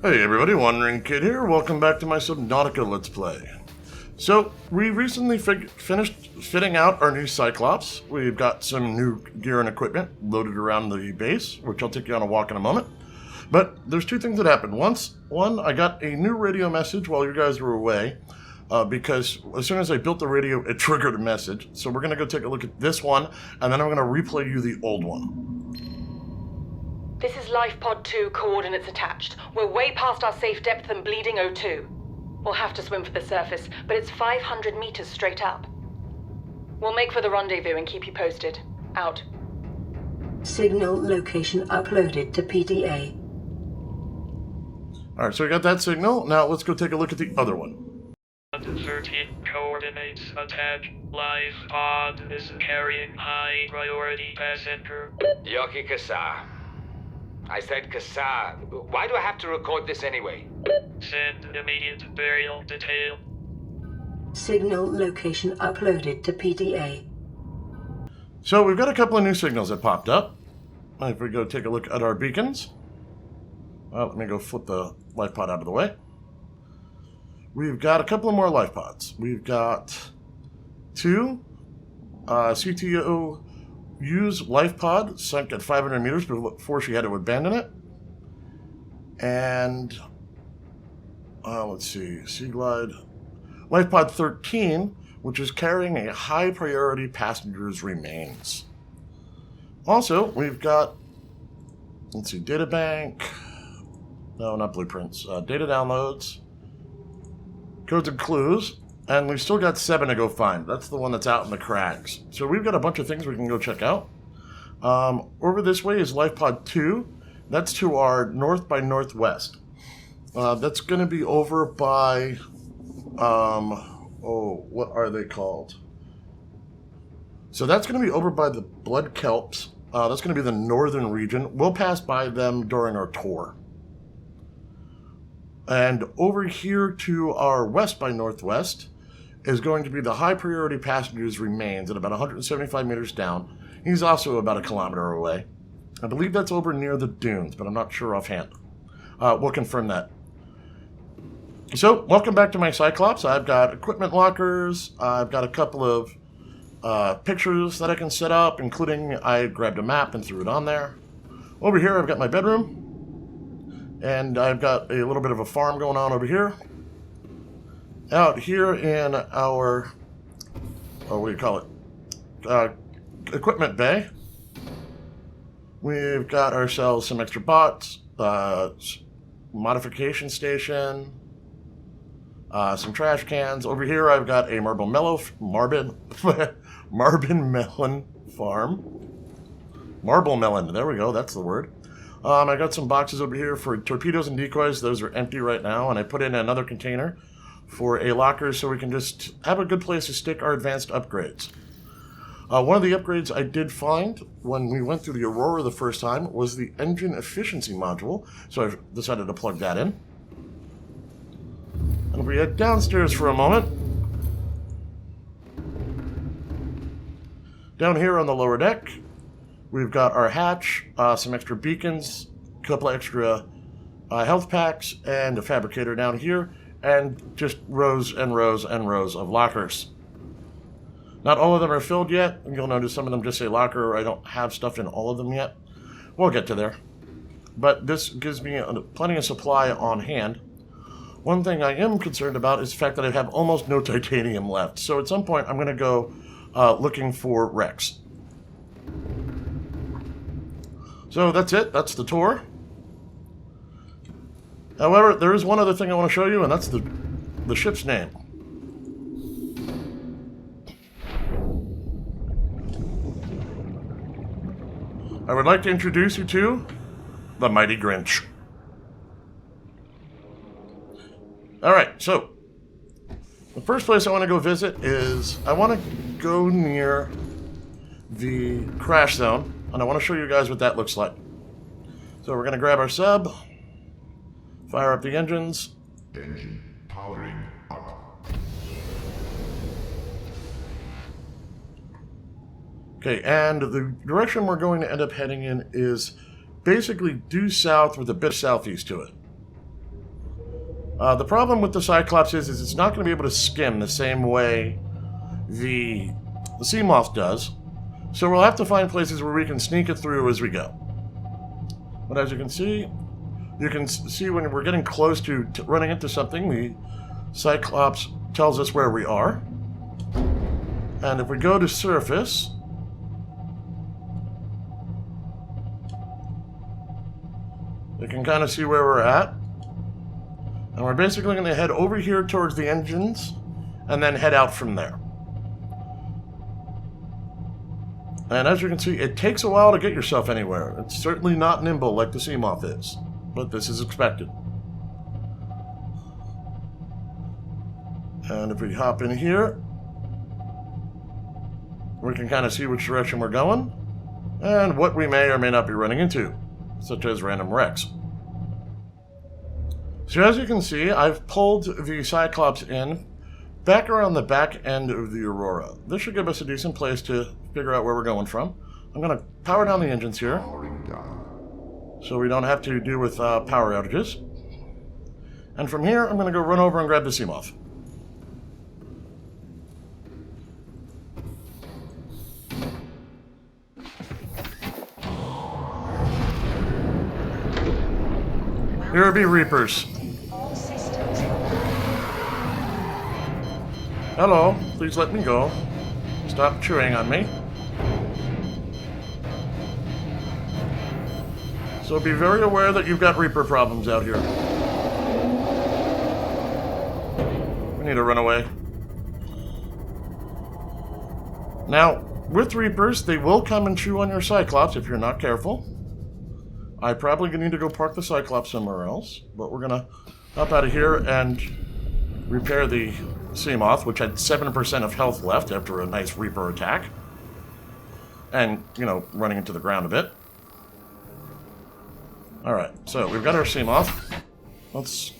Hey everybody, Wandering Kid here. Welcome back to my SubNautica Let's Play. So, we recently finished fitting out our new Cyclops. We've got some new gear and equipment loaded around the base, which I'll take you on a walk in a moment. But there's two things that happened. One, I got a new radio message while you guys were away, because as soon as I built the radio, it triggered a message. So we're going to go take a look at this one, and then I'm going to replay you the old one. This is Lifepod 2, coordinates attached. We're way past our safe depth and bleeding O2. We'll have to swim for the surface, but it's 500 meters straight up. We'll make for the rendezvous and keep you posted. Out. Signal location uploaded to PDA. Alright, so we got that signal. Now let's go take a look at the other one. 30 coordinates attached. Lifepod is carrying high priority passenger. Yoki Kasa. I said Kasa. Why do I have to record this anyway? Send immediate burial detail. Signal location uploaded to PDA. So we've got a couple of new signals that popped up. If we go take a look at our beacons. Well, let me go flip the life pod out of the way. We've got a couple of more life pods. We've got two CTO use life pod sunk at 500 meters before she had to abandon it. And let's see, Sea Glide life pod 13, which is carrying a high priority passenger's remains. Also, we've got, let's see, data bank, no, not blueprints, data downloads, codes and clues, and we've still got 7 to go find. That's the one that's out in the Crags. So we've got a bunch of things we can go check out. Over this way is Lifepod 2. That's to our north by northwest. That's going to be over by, what are they called? So that's going to be over by the Blood Kelps. That's going to be the northern region. We'll pass by them during our tour. And over here to our west by northwest is going to be the high priority passenger's remains at about 175 meters down. He's also about 1 kilometer away. I believe that's over near the dunes, but I'm not sure offhand. We'll confirm that. So, welcome back to my Cyclops. I've got equipment lockers. I've got a couple of pictures that I can set up, including I grabbed a map and threw it on there. Over here, I've got my bedroom. And I've got a little bit of a farm going on over here. Out here in our, what do you call it, equipment bay, we've got ourselves some extra bots, modification station, some trash cans. Over here I've got a Marble Melon farm. Marble Melon, there we go, that's the word. I got some boxes over here for torpedoes and decoys. Those are empty right now, and I put in another container for a locker so we can just have a good place to stick our advanced upgrades. One of the upgrades I did find when we went through the Aurora the first time was the engine efficiency module, so I decided to plug that in. And if we head downstairs for a moment, down here on the lower deck, we've got our hatch, some extra beacons, a couple of extra health packs, and a fabricator down here, and just rows and rows and rows of lockers. Not all of them are filled yet. You'll notice some of them just say locker. I don't have stuff in all of them yet. We'll get to there. But this gives me plenty of supply on hand. One thing I am concerned about is the fact that I have almost no titanium left. So at some point, I'm going to go looking for Rex. So that's it. That's the tour. However, there is one other thing I want to show you, and that's the ship's name. I would like to introduce you to the Mighty Grinch. Alright, so the first place I want to go visit is I want to go near the crash zone, and I want to show you guys what that looks like. So we're going to grab our sub, fire up the engines. Engine powering up. Okay, and the direction we're going to end up heading in is basically due south with a bit southeast to it. The problem with the Cyclops is it's not going to be able to skim the same way the sea moth does. So we'll have to find places where we can sneak it through as we go. But as you can see when we're getting close to running into something, the Cyclops tells us where we are. And if we go to surface, you can kind of see where we're at. And we're basically going to head over here towards the engines and then head out from there. And as you can see, it takes a while to get yourself anywhere. It's certainly not nimble like the sea moth is, but this is expected. And if we hop in here, we can kind of see which direction we're going and what we may or may not be running into, such as random wrecks. So as you can see, I've pulled the Cyclops in back around the back end of the Aurora. This should give us a decent place to figure out where we're going from. I'm going to power down the engines here Powering down. so we don't have to deal with power outages. And from here, I'm going to go run over and grab the sea moth. Here be Reapers. Hello, please let me go. Stop chewing on me. So be very aware that you've got Reaper problems out here. We need to run away. Now, with Reapers, they will come and chew on your Cyclops if you're not careful. I probably need to go park the Cyclops somewhere else, but we're gonna hop out of here and repair the sea moth, which had 7% of health left after a nice Reaper attack. And, you know, running into the ground a bit. Alright, so we've got our sea moth. Let's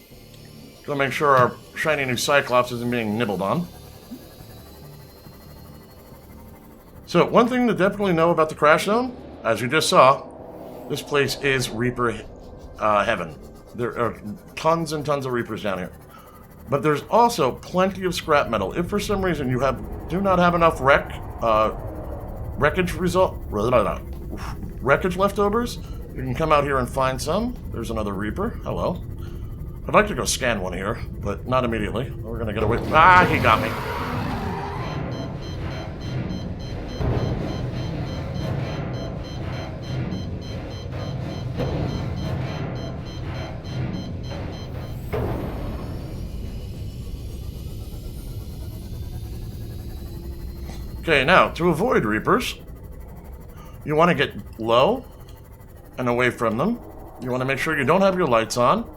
go make sure our shiny new Cyclops isn't being nibbled on. So, one thing to definitely know about the crash zone, as you just saw, this place is Reaper heaven. There are tons and tons of Reapers down here. But there's also plenty of scrap metal. If for some reason you do not have enough wreckage leftovers, you can come out here and find some. There's another Reaper. Hello. I'd like to go scan one here, but not immediately. We're gonna get away. Ah, he got me. Okay, now, to avoid Reapers, you want to get low and away from them. You want to make sure you don't have your lights on,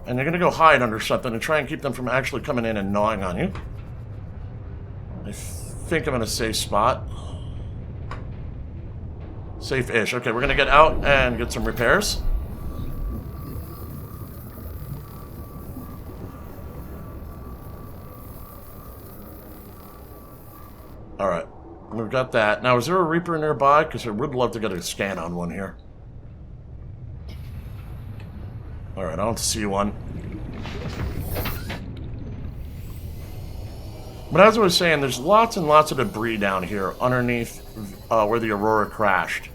and you're going to go hide under something and try and keep them from actually coming in and gnawing on you. I think I'm in a safe spot. Safe-ish. Okay, we're going to get out and get some repairs. Alright. We've got that. Now, is there a Reaper nearby? Because I would love to get a scan on one here. Alright, I don't see one. But as I was saying, there's lots and lots of debris down here underneath where the Aurora crashed.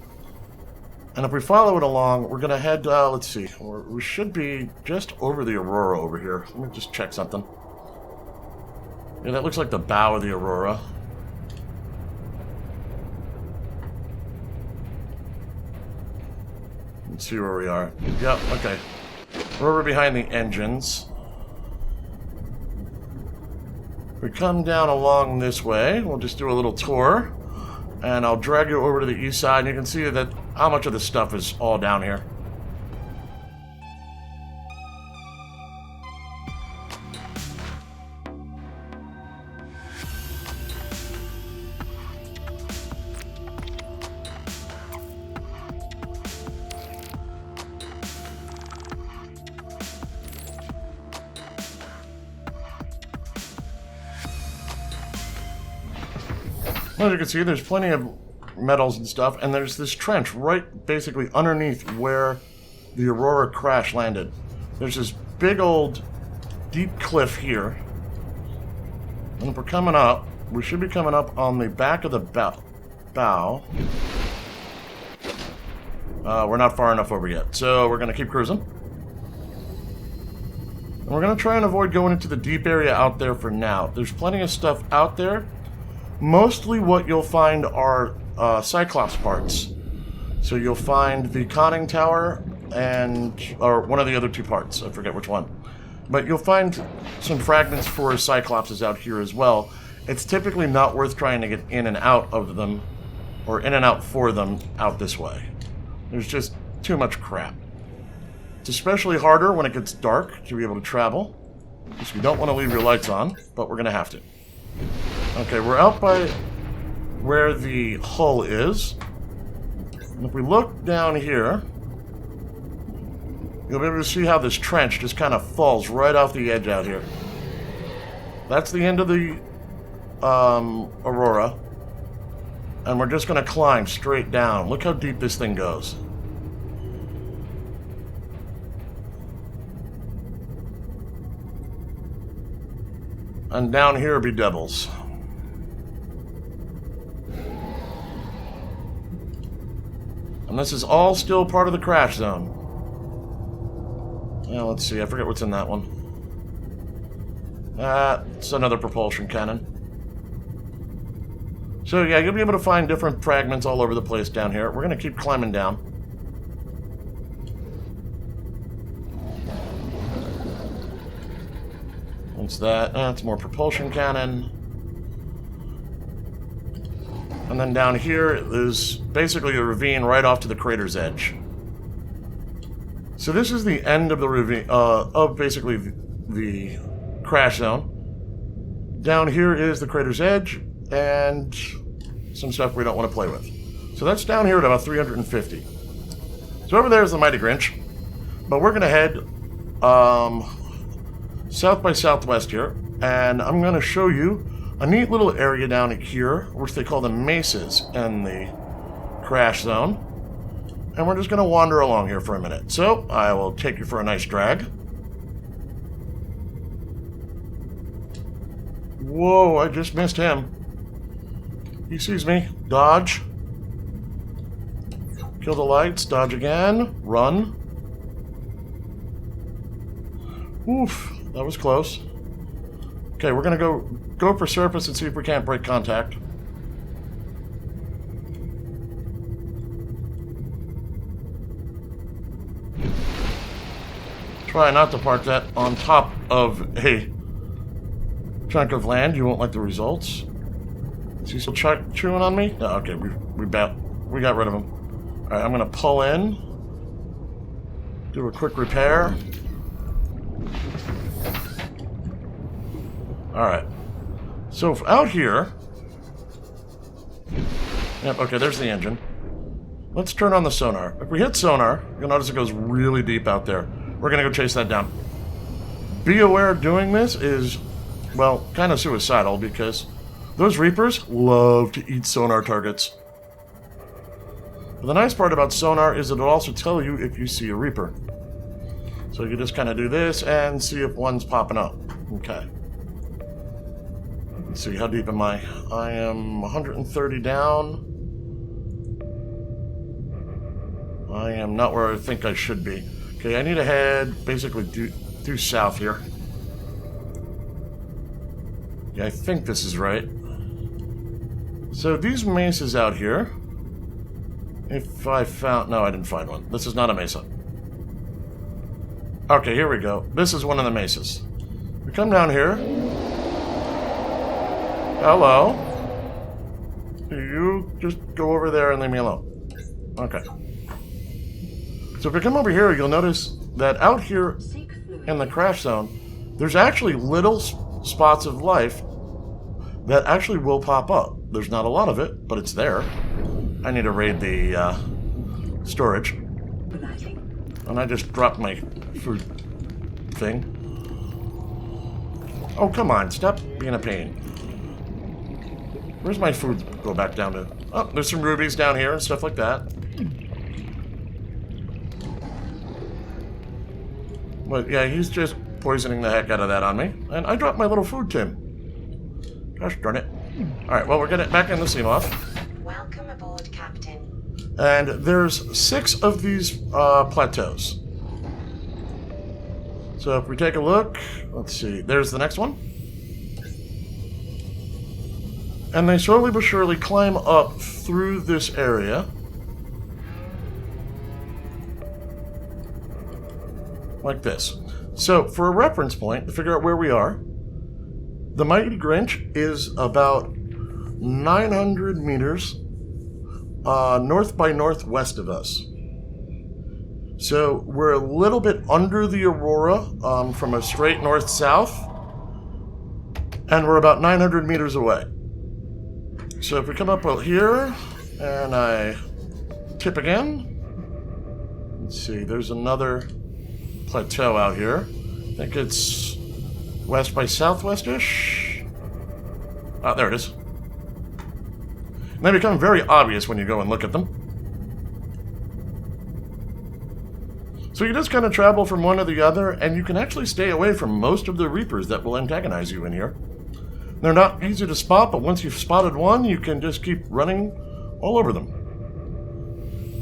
And if we follow it along, we're going to head, let's see, we should be just over the Aurora over here. Let me just check something. Yeah, that looks like the bow of the Aurora. Let's see where we are. Yep, okay. We're over behind the engines. We come down along this way. We'll just do a little tour. And I'll drag you over to the east side, and you can see that how much of this stuff is all down here. As you can see, there's plenty of metals and stuff, and there's this trench right basically underneath where the Aurora crash landed. There's this big old deep cliff here. And if we're coming up, we should be coming up on the back of the bow. We're not far enough over yet, so we're going to keep cruising. And we're going to try and avoid going into the deep area out there for now. There's plenty of stuff out there. Mostly what you'll find are Cyclops parts. So you'll find the conning tower or one of the other two parts. I forget which one. But you'll find some fragments for Cyclopses out here as well. It's typically not worth trying to get in and out of them, or in and out for them out this way. There's just too much crap. It's especially harder when it gets dark to be able to travel, because you don't want to leave your lights on, but we're going to have to. Okay, we're out by where the hull is. And if we look down here, you'll be able to see how this trench just kind of falls right off the edge out here. That's the end of the Aurora. And we're just going to climb straight down. Look how deep this thing goes. And down here be devils. And this is all still part of the crash zone. Yeah, let's see. I forget what's in that one. It's another propulsion cannon. So yeah, you'll be able to find different fragments all over the place down here. We're going to keep climbing down. What's that? It's more propulsion cannon. And then down here is basically a ravine right off to the crater's edge. So this is the end of the ravine, of basically the crash zone. Down here is the crater's edge, and some stuff we don't want to play with. So that's down here at about 350. So over there is the Mighty Grinch. But we're going to head south by southwest here, and I'm going to show you a neat little area down here, which they call the mesas in the crash zone. And we're just going to wander along here for a minute. So I will take you for a nice drag. Whoa, I just missed him. He sees me. Dodge. Kill the lights. Dodge again. Run. Oof, that was close. Okay, we're going to go for surface and see if we can't break contact. Try not to park that on top of a chunk of land. You won't like the results. Is he still chewing on me? No, okay, we got rid of him. All right, I'm gonna pull in, do a quick repair. All right. So out here, yep. Okay, there's the engine. Let's turn on the sonar. If we hit sonar, you'll notice it goes really deep out there. We're going to go chase that down. Be aware doing this is, well, kind of suicidal because those Reapers love to eat sonar targets. But the nice part about sonar is it'll also tell you if you see a Reaper. So you just kind of do this and see if one's popping up. Okay. Let's see, how deep am I? I am 130 down. I am not where I think I should be. Okay, I need to head basically due south here. Yeah, I think this is right. So these mesas out here, if I found... No, I didn't find one. This is not a mesa. Okay, here we go. This is one of the mesas. We come down here. Hello. You just go over there and leave me alone. Okay. So if you come over here, you'll notice that out here in the crash zone, there's actually little spots of life that actually will pop up. There's not a lot of it, but it's there. I need to raid the storage. And I just dropped my food thing. Oh, come on. Stop being a pain. Where's my food go back down to? Oh, there's some rubies down here and stuff like that. But yeah, he's just poisoning the heck out of that on me. And I dropped my little food tin. Gosh darn it. Alright, well, we're getting back in the Seamoth. Welcome aboard, Captain. And there's 6 of these plateaus. So if we take a look, let's see, there's the next one. And they slowly but surely climb up through this area. Like this. So, for a reference point, to figure out where we are, the Mighty Grinch is about 900 meters north by northwest of us. So, we're a little bit under the Aurora from a straight north-south, and we're about 900 meters away. So if we come up here, and I tip again, let's see, there's another plateau out here. I think it's west by southwest-ish. Ah, there it is. And they become very obvious when you go and look at them. So you just kind of travel from one to the other, and you can actually stay away from most of the Reapers that will antagonize you in here. They're not easy to spot, but once you've spotted one, you can just keep running all over them.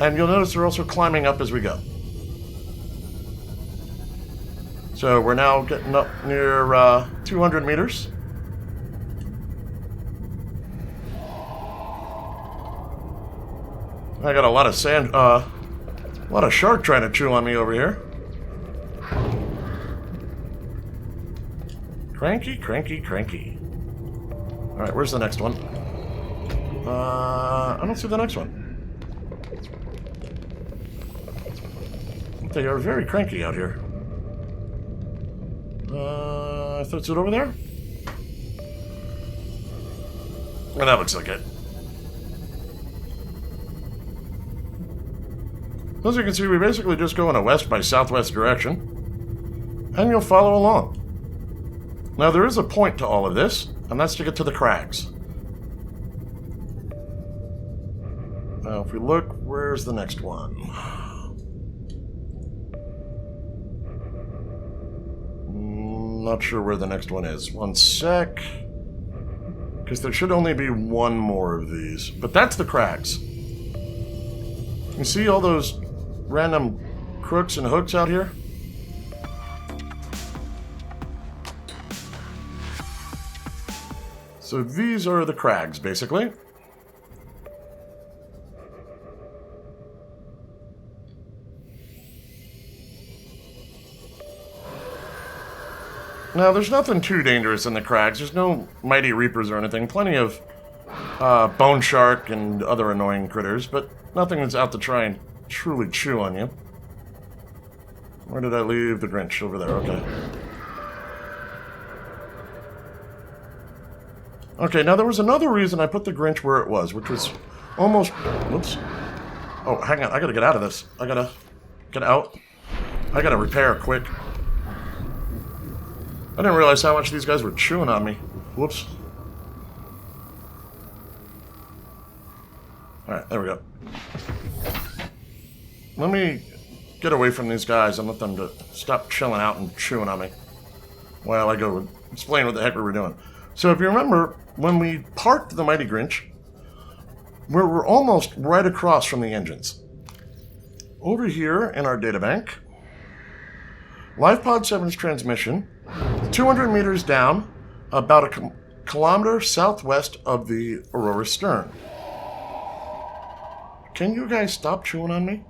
And you'll notice they're also climbing up as we go. So we're now getting up near 200 meters. I got a lot of sand, a lot of shark trying to chew on me over here. Cranky, cranky, cranky. Alright, where's the next one? I don't see the next one. They are very cranky out here. I thought it over there? And that looks like it. As you can see, we basically just go in a west by southwest direction, and you'll follow along. Now, there is a point to all of this, and that's to get to the Crags. Now, if we look, where's the next one? Not sure where the next one is. One sec. Because there should only be one more of these. But that's the Crags. You see all those random crooks and hooks out here? So these are the Crags, basically. Now, there's nothing too dangerous in the Crags. There's no mighty reapers or anything. Plenty of bone shark and other annoying critters, but nothing that's out to try and truly chew on you. Where did I leave the Grinch? Over there, okay. Okay, now there was another reason I put the Grinch where it was, which was almost... Whoops. Oh, hang on. I gotta get out of this. I gotta get out. I gotta repair quick. I didn't realize how much these guys were chewing on me. Whoops. Alright, there we go. Let me get away from these guys and let them to stop chilling out and chewing on me while I go explain what the heck we were doing. So if you remember, when we parked the Mighty Grinch, we were almost right across from the engines. Over here in our databank, Lifepod 7's transmission, 200 meters down, about a kilometer southwest of the Aurora stern. Can you guys stop chewing on me?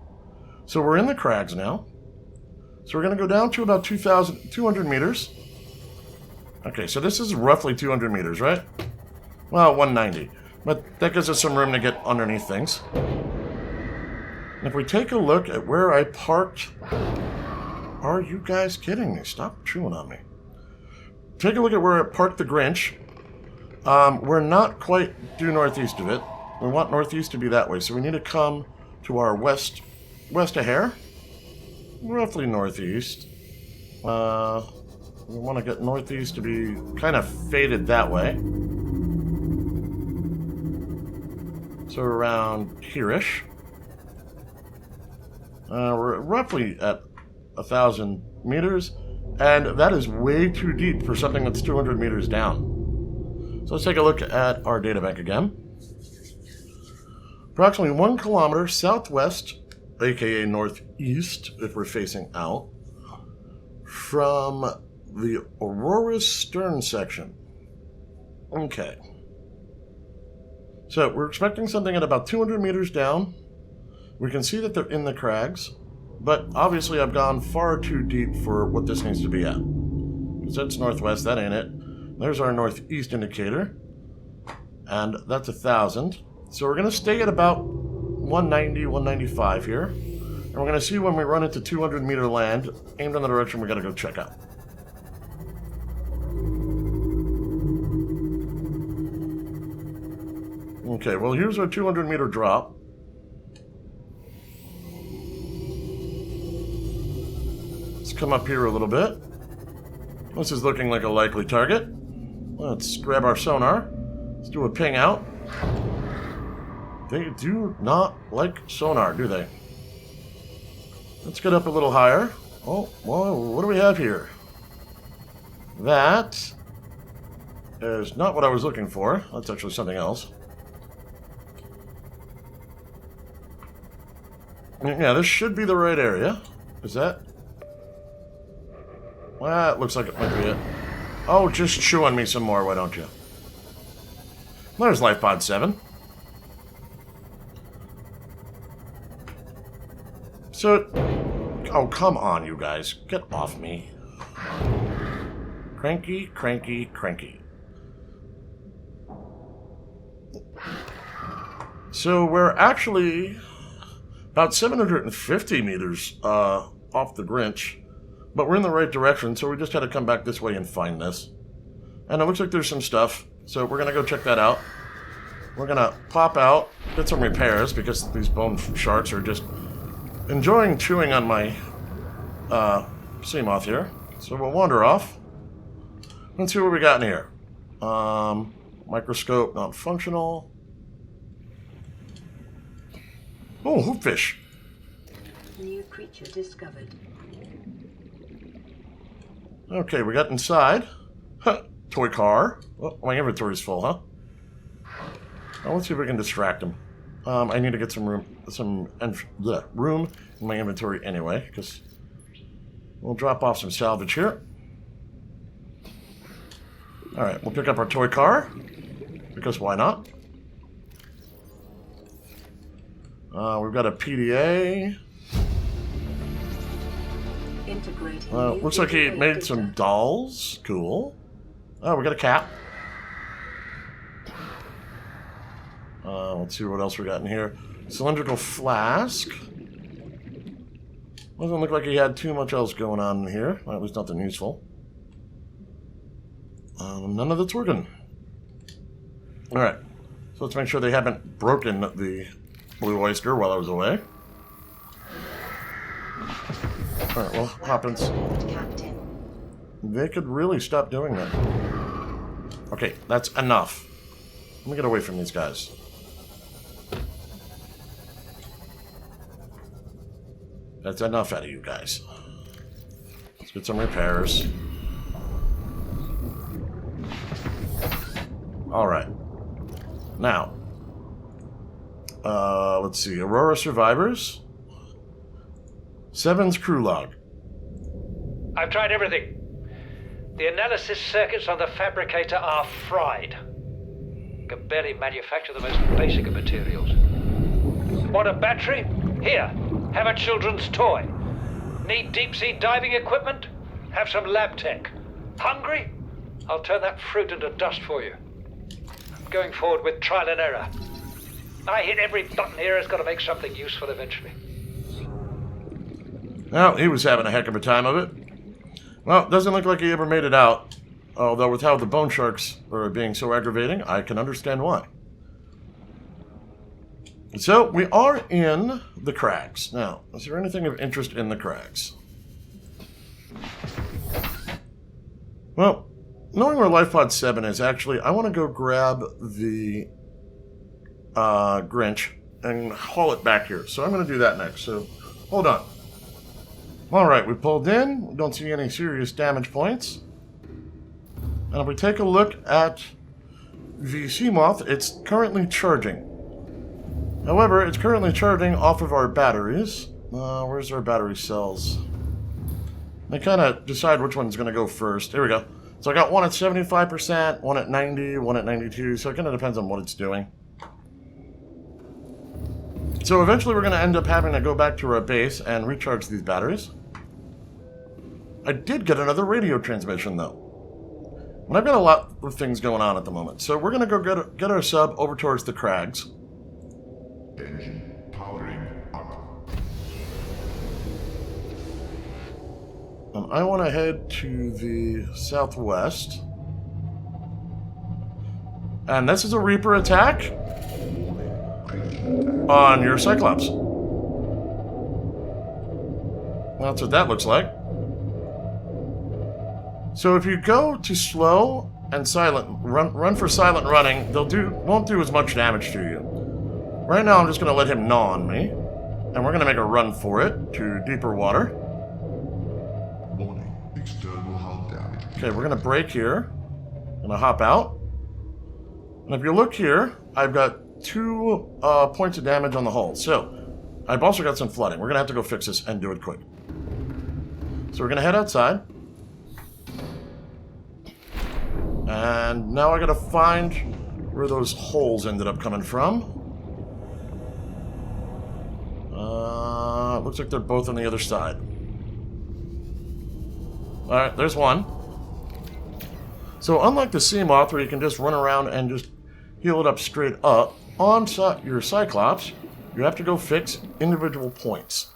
So we're in the Crags now. So we're going to go down to about 200 meters. Okay, so this is roughly 200 meters, right? Well, 190. But that gives us some room to get underneath things. And if we take a look at where I parked... Are you guys kidding me? Stop chewing on me. Take a look at where I parked the Grinch. We're not quite due northeast of it. We want northeast to be that way, so we need to come to our west a hair. Roughly northeast. We want to get northeast to be kind of faded that way. So around here-ish. We're roughly at 1,000 meters. And that is way too deep for something that's 200 meters down. So let's take a look at our databank again. Approximately 1 kilometer southwest, aka northeast, if we're facing out, from the Aurora's stern section. Okay. So we're expecting something at about 200 meters down. We can see that they're in the crags, but obviously I've gone far too deep for what this needs to be at. Because that's northwest, that ain't it. There's our northeast indicator, and that's 1,000. So we're going to stay at about 190, 195 here. And we're going to see when we run into 200 meter land, aimed in the direction we got to go check out. Okay, well here's our 200 meter drop. Let's come up here a little bit. This is looking like a likely target. Let's grab our sonar. Let's do a ping out. They do not like sonar, do they? Let's get up a little higher. Oh, well, what do we have here? That is not what I was looking for. That's actually something else. Yeah, this should be the right area. Is that? Well, it looks like it might be it. Oh, just chew on me some more, why don't you? There's Lifepod 7. So, oh, come on, you guys. Get off me. Cranky, cranky, cranky. So, we're actually about 750 meters off the Grinch, but we're in the right direction, so we just had to come back this way and find this. And it looks like there's some stuff, so we're going to go check that out. We're going to pop out, get some repairs, because these bone sharks are just enjoying chewing on my sea moth here. So we'll wander off. Let's see what we got in here. Microscope, not functional. Oh, hoopfish. New creature discovered. Okay, we got inside. Huh, toy car. Oh, my inventory's full, huh? Well, let's see if we can distract him. I need to get some room in my inventory anyway, because we'll drop off some salvage here. Alright, we'll pick up our toy car, because why not? We've got a PDA. Looks like he made some dolls. Cool. Oh, we got a cat. Let's see what else we got in here. Cylindrical flask. Doesn't look like he had too much else going on in here. Well, at least nothing useful. None of that's working. Alright. So let's make sure they haven't broken the Blue Oyster while I was away. Alright, well, happens. Captain. They could really stop doing that. Okay, that's enough. Let me get away from these guys. That's enough out of you guys. Let's get some repairs. Alright. Now. Let's see. Aurora survivors. 7's crew log. I've tried everything. The analysis circuits on the fabricator are fried. Can barely manufacture the most basic of materials. Want a battery? Here, have a children's toy. Need deep-sea diving equipment? Have some lab tech. Hungry? I'll turn that fruit into dust for you. I'm going forward with trial and error. I hit every button here has got to make something useful eventually. Well, he was having a heck of a time of it. Well, it doesn't look like he ever made it out. Although with how the bone sharks are being so aggravating, I can understand why. So, we are in the Crags. Now, is there anything of interest in the Crags? Well, knowing where Lifepod 7 is, actually, I want to go grab the Grinch and haul it back here. So I'm going to do that next. So, hold on. Alright, we pulled in. We don't see any serious damage points. And if we take a look at the Seamoth, it's currently charging. However, it's currently charging off of our batteries. Where's our battery cells? They kind of decide which one's going to go first. Here we go. So I got one at 75%, one at 90, one at 92, so it kind of depends on what it's doing. So eventually we're going to end up having to go back to our base and recharge these batteries. I did get another radio transmission, though. And I've got a lot of things going on at the moment. So we're going to go get our sub over towards the Crags. Engine powering up. And I want to head to the southwest. And this is a Reaper attack on your Cyclops. That's what that looks like. So if you go to slow and silent, run for silent running, won't do as much damage to you. Right now I'm just going to let him gnaw on me. And we're going to make a run for it to deeper water. Warning, external hull damage. Okay, we're going to brake here. I'm going to hop out. And if you look here, I've got 2 points of damage on the hull. So, I've also got some flooding. We're going to have to go fix this and do it quick. So we're going to head outside. And now I got to find where those holes ended up coming from. Looks like they're both on the other side. Alright, there's one. So unlike the Seamoth, where you can just run around and just heal it up straight up, on your Cyclops, you have to go fix individual points.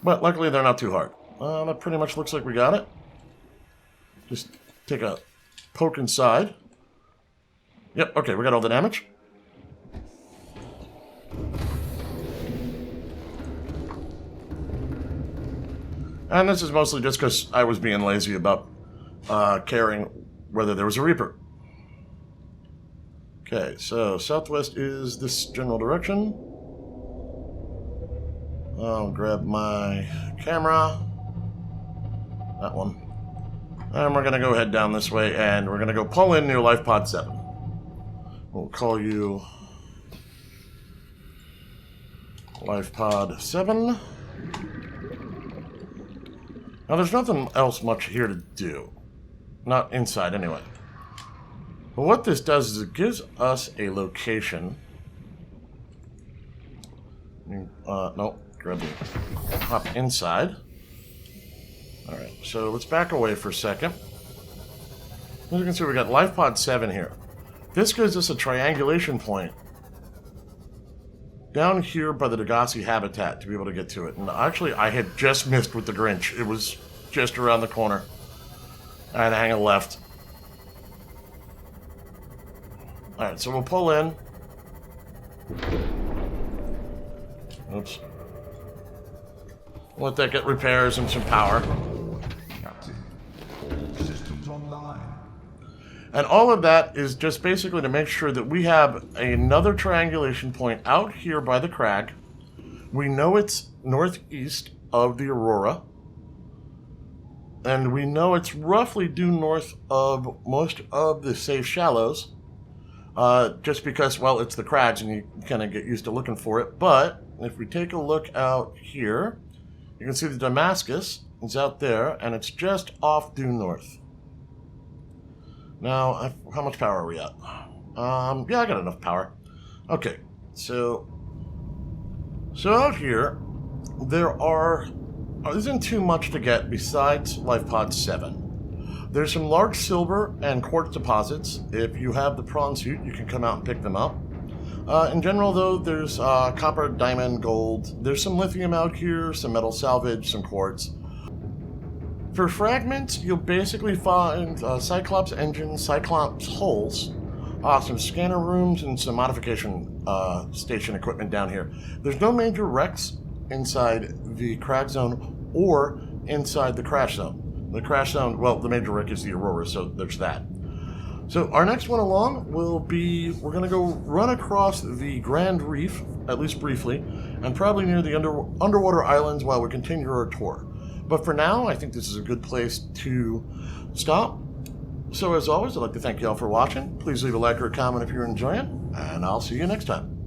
But luckily they're not too hard. That pretty much looks like we got it. Just take a poke inside. Yep, okay, we got all the damage. And this is mostly just because I was being lazy about caring whether there was a Reaper. Okay, so southwest is this general direction. I'll grab my camera. That one. And we're going to go head down this way, and we're going to go pull in near Lifepod 7. We'll call you Lifepod 7. Now, there's nothing else much here to do. Not inside, anyway. But what this does is it gives us a location. No, grab the hop inside. Alright, so let's back away for a second. As you can see, we got Lifepod 7 here. This gives us a triangulation point down here by the Degassi habitat to be able to get to it. And actually, I had just missed with the Grinch. It was just around the corner. I had to hang a left. Alright, so we'll pull in. Oops. Let that get repairs and some power. Captain, all systems online. And all of that is just basically to make sure that we have another triangulation point out here by the crag. We know it's northeast of the Aurora. And we know it's roughly due north of most of the safe shallows. Just because, well, it's the Crags and you kind of get used to looking for it. But if we take a look out here, you can see the Damascus is out there, and it's just off due north. Now, how much power are we at? Yeah, I got enough power. Okay, so out here, there isn't too much to get besides Lifepod 7. There's some large silver and quartz deposits. If you have the prawn suit, you can come out and pick them up. In general, though, there's copper, diamond, gold. There's some lithium out here, some metal salvage, some quartz. For fragments, you'll basically find Cyclops engines, Cyclops hulls, some scanner rooms, and some modification station equipment down here. There's no major wrecks inside the crash zone or inside the crash zone. The crash zone, well, the major wreck is the Aurora, so there's that. So our next one along will be, we're going to go run across the Grand Reef, at least briefly, and probably near the underwater islands while we continue our tour. But for now, I think this is a good place to stop. So as always, I'd like to thank you all for watching. Please leave a like or a comment if you're enjoying, and I'll see you next time.